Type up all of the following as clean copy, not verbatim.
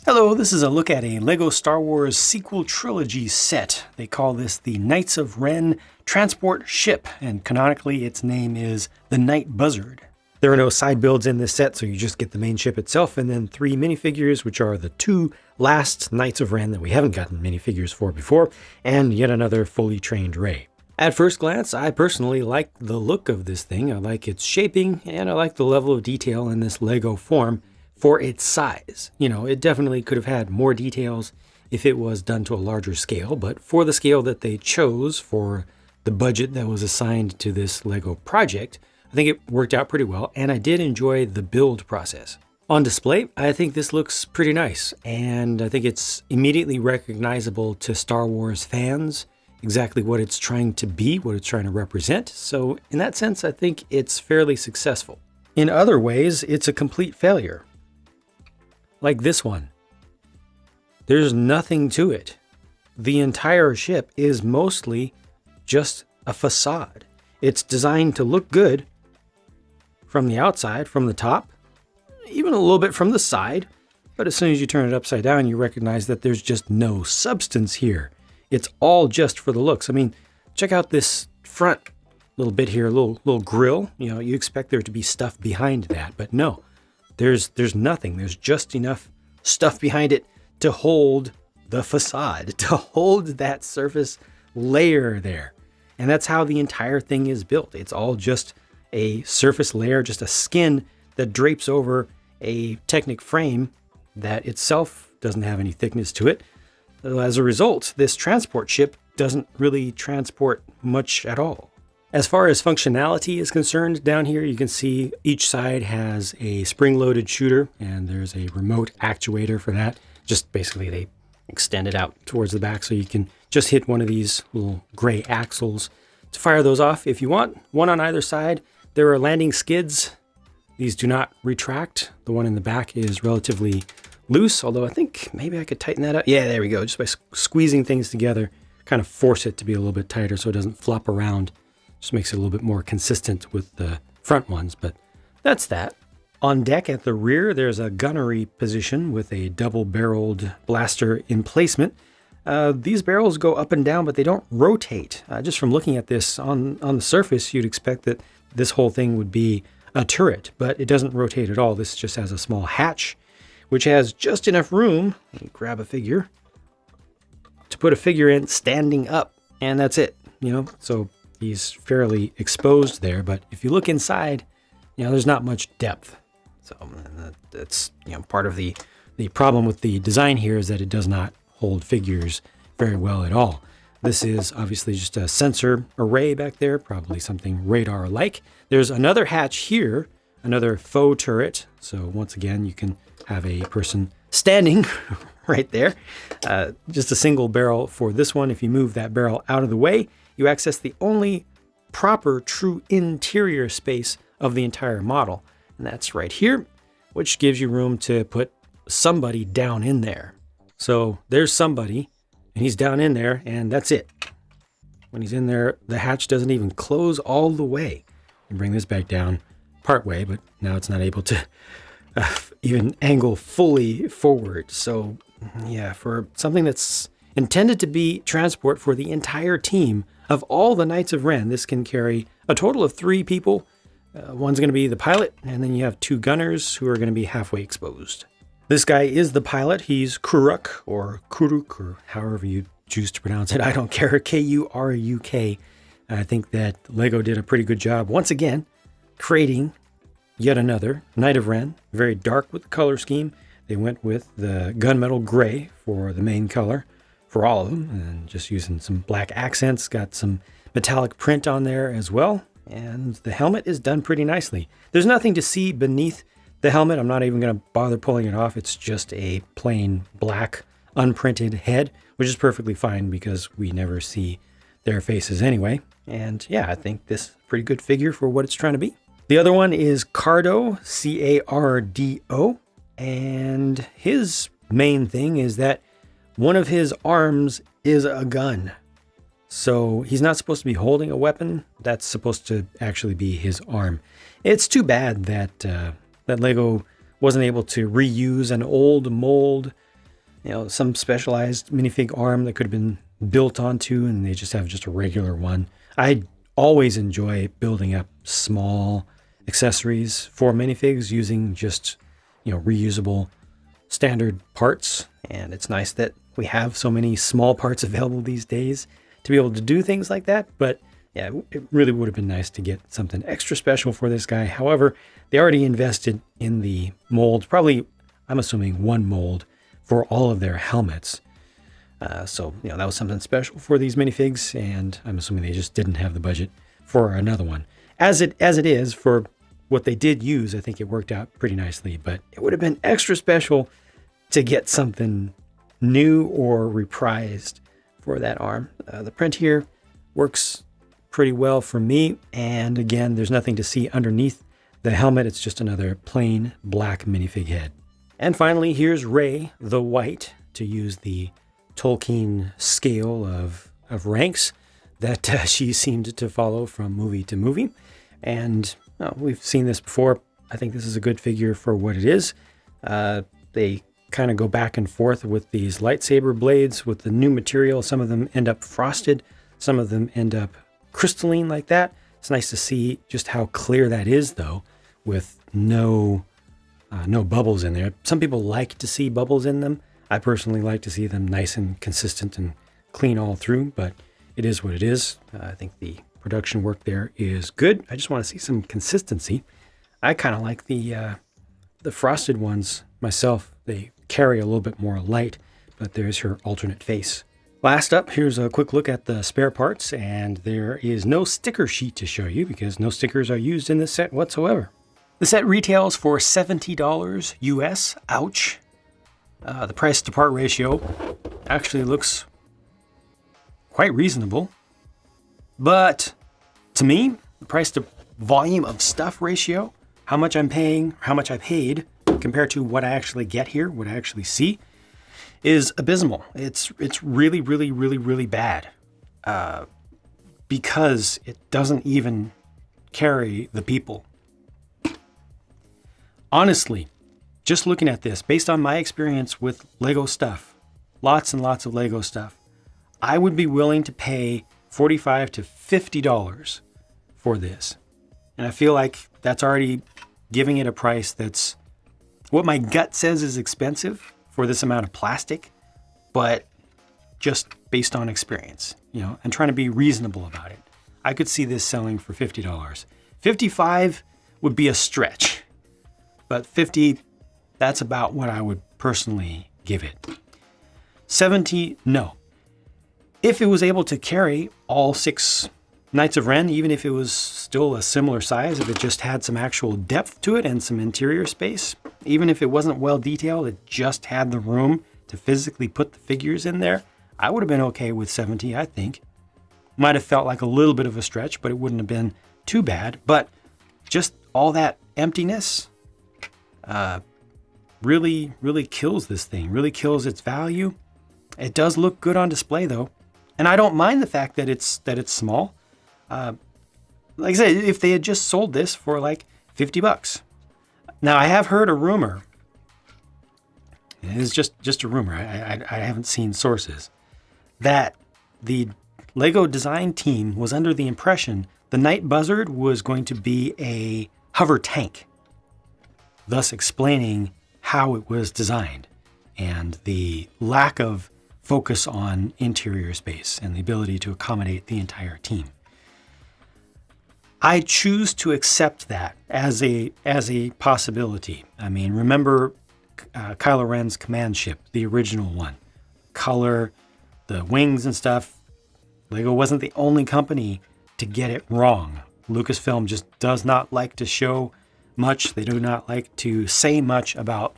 Hello, this is a look at a LEGO Star Wars sequel trilogy set. They call this the Knights of Ren Transport Ship, and canonically its name is the Night Buzzard. There are no side builds in this set, so you just get the main ship itself and then 3 minifigures, which are the 2 last Knights of Ren that we haven't gotten minifigures for before, and yet another fully trained Rey. At first glance, I personally like the look of this thing. I like its shaping, and I like the level of detail in this LEGO form for its size. You know, it definitely could have had more details if it was done to a larger scale, but for the scale that they chose for the budget that was assigned to this LEGO project, I think it worked out pretty well, and I did enjoy the build process. On display, I think this looks pretty nice, and I think it's immediately recognizable to Star Wars fans, exactly what it's trying to be, what it's trying to represent. So in that sense, I think it's fairly successful. In other ways, it's a complete failure. Like this one. There's nothing to it. The entire ship is mostly just a facade. It's designed to look good from the outside, from the top, even a little bit from the side, but as soon as you turn it upside down, you recognize that there's just no substance here. It's all just for the looks. I mean, check out this front little bit here, little grill. You know, you expect there to be stuff behind that, but no. There's nothing. There's just enough stuff behind it to hold the facade, to hold that surface layer there. And that's how the entire thing is built. It's all just a surface layer, just a skin that drapes over a Technic frame that itself doesn't have any thickness to it. As a result, this transport ship doesn't really transport much at all. As far as functionality is concerned, down here you can see each side has a spring-loaded shooter, and there's a remote actuator for that. Just basically they extend it out towards the back so you can just hit one of these little gray axles to fire those off if you want. One on either side. There are landing skids. These do not retract. The one in the back is relatively loose, although I think maybe I could tighten that up. Yeah, there we go. Just by squeezing things together, kind of force it to be a little bit tighter so it doesn't flop around. Just makes it a little bit more consistent with the front ones, but that's that. On deck at the rear, there's a gunnery position with a double-barreled blaster emplacement. These barrels go up and down, but they don't rotate. Just from looking at this on the surface, you'd expect that this whole thing would be a turret, but it doesn't rotate at all. This just has a small hatch, which has just enough room, let me grab a figure, to put a figure in standing up, and that's it. You know, so he's fairly exposed there, but if you look inside, you know, there's not much depth. So that's, you know, part of the problem with the design here is that it does not hold figures very well at all. This is obviously just a sensor array back there, probably something radar-like. There's another hatch here, another faux turret. So once again, you can have a person standing right there. Just a single barrel for this one. If you move that barrel out of the way, you access the only proper true interior space of the entire model. And that's right here, which gives you room to put somebody down in there. So there's somebody, and he's down in there, and that's it. When he's in there, the hatch doesn't even close all the way. You bring this back down part way, but now it's not able to even angle fully forward. So yeah, for something that's intended to be transport for the entire team of all the Knights of Ren, this can carry a total of 3 people. One's going to be the pilot, and then you have 2 gunners who are going to be halfway exposed. This guy is the pilot. He's Kuruk, or Kuruk, or however you choose to pronounce it. I don't care. K-U-R-U-K. I think that LEGO did a pretty good job, once again, creating yet another Knight of Ren. Very dark with the color scheme. They went with the gunmetal gray for the main color for all of them, and just using some black accents. Got some metallic print on there as well, and the helmet is done pretty nicely. There's nothing to see beneath the helmet. I'm not even going to bother pulling it off. It's just a plain black unprinted head, which is perfectly fine because we never see their faces anyway. And yeah, I think this is a pretty good figure for what it's trying to be. The other one is Cardo, C-A-R-D-O, and his main thing is that one of his arms is a gun. So he's not supposed to be holding a weapon. That's supposed to actually be his arm. It's too bad that that LEGO wasn't able to reuse an old mold some specialized minifig arm that could have been built onto, and they just have just a regular one. I always enjoy building up small accessories for minifigs using just, reusable standard parts. And it's nice that we have so many small parts available these days to be able to do things like that. But yeah, it really would have been nice to get something extra special for this guy. However, they already invested in the mold, probably, I'm assuming, one mold for all of their helmets. So that was something special for these minifigs, and I'm assuming they just didn't have the budget for another one. As it is, for what they did use, I think it worked out pretty nicely, but it would have been extra special to get something new or reprised for that arm. The print here works pretty well for me, and again, there's nothing to see underneath the helmet. It's just another plain black minifig head. And finally, here's Rey the White, to use the Tolkien scale of ranks that she seemed to follow from movie to movie. And we've seen this before. I think this is a good figure for what it is. They kind of go back and forth with these lightsaber blades with the new material. Some of them end up frosted. Some of them end up crystalline like that. It's nice to see just how clear that is, though, with no bubbles in there. Some people like to see bubbles in them. I personally like to see them nice and consistent and clean all through, but it is what it is. I think the production work there is good. I just want to see some consistency. I kind of like the frosted ones myself. They carry a little bit more light, but there's her alternate face. Last up, here's a quick look at the spare parts, and there is no sticker sheet to show you because no stickers are used in this set whatsoever. The set retails for $70 US. Ouch. The price to part ratio actually looks quite reasonable. But to me, the price to volume of stuff ratio, how much I'm paying, how much I paid compared to what I actually get here, what I actually see, is abysmal. It's really, really, really, really bad. Because it doesn't even carry the people. Honestly, just looking at this, based on my experience with Lego stuff, lots and lots of Lego stuff, I would be willing to pay $45 to $50 for this. And I feel like that's already giving it a price that's what my gut says is expensive for this amount of plastic, but just based on experience, and trying to be reasonable about it. I could see this selling for $50. $55 would be a stretch, but $50, that's about what I would personally give it. $70, no. If it was able to carry all 6 Knights of Ren, even if it was still a similar size, if it just had some actual depth to it and some interior space, even if it wasn't well detailed, it just had the room to physically put the figures in there, I would have been okay with 70, I think. Might have felt like a little bit of a stretch, but it wouldn't have been too bad. But just all that emptiness really, really kills this thing, really kills its value. It does look good on display, though. And I don't mind the fact that it's small. Like I said, if they had just sold this for like $50. Now, I have heard a rumor. It is just a rumor. I haven't seen sources. That the Lego design team was under the impression the Night Buzzard was going to be a hover tank, thus explaining how it was designed and the lack of focus on interior space and the ability to accommodate the entire team. I choose to accept that as a possibility. I mean, remember Kylo Ren's command ship, the original one. Color, the wings and stuff. Lego wasn't the only company to get it wrong. Lucasfilm just does not like to show much. They do not like to say much about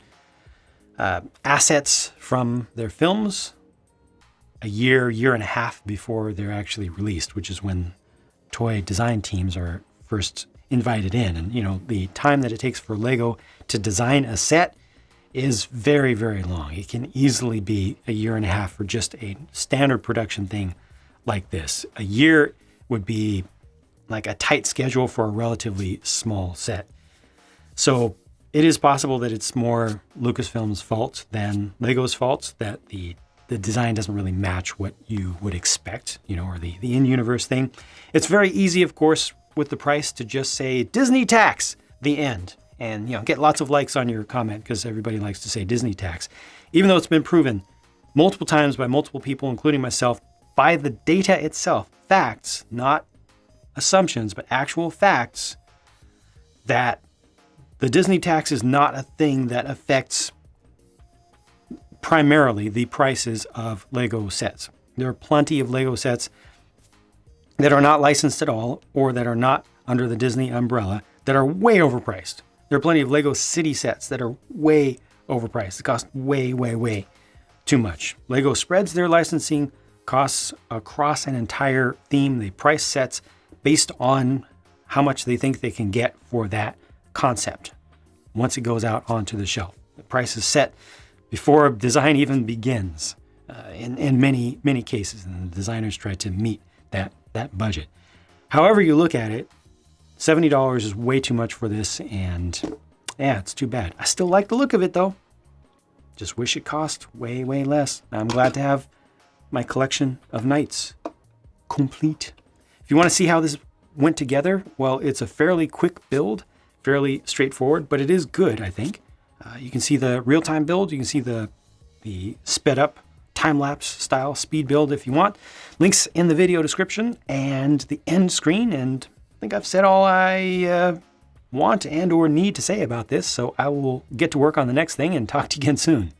assets from their films a year and a half before they're actually released, which is when toy design teams are first invited in. And, the time that it takes for Lego to design a set is very, very long. It can easily be a year and a half for just a standard production thing like this. A year would be like a tight schedule for a relatively small set. So It is possible that it's more Lucasfilm's fault than Lego's fault, that the design doesn't really match what you would expect, or the in-universe thing. It's very easy, of course, with the price to just say Disney tax, the end. And get lots of likes on your comment because everybody likes to say Disney tax. Even though it's been proven multiple times by multiple people, including myself, by the data itself, facts, not assumptions, but actual facts, that the Disney tax is not a thing that affects primarily the prices of Lego sets. There are plenty of Lego sets that are not licensed at all or that are not under the Disney umbrella that are way overpriced. There are plenty of Lego City sets that are way overpriced. They cost way, way, way too much. Lego spreads their licensing costs across an entire theme. They price sets based on how much they think they can get for that concept once it goes out onto the shelf. The price is set before design even begins in many, many cases, and the designers try to meet that budget. However you look at it, $70 is way too much for this, and yeah, it's too bad. I still like the look of it though. Just wish it cost way, way less. I'm glad to have my collection of Knights complete. If you want to see how this went together, well, it's a fairly quick build, fairly straightforward, but it is good, I think. You can see the real-time build. You can see the sped up time-lapse style speed build if you want. Links in the video description and the end screen. And I think I've said all I want and or need to say about this, so I will get to work on the next thing and talk to you again soon.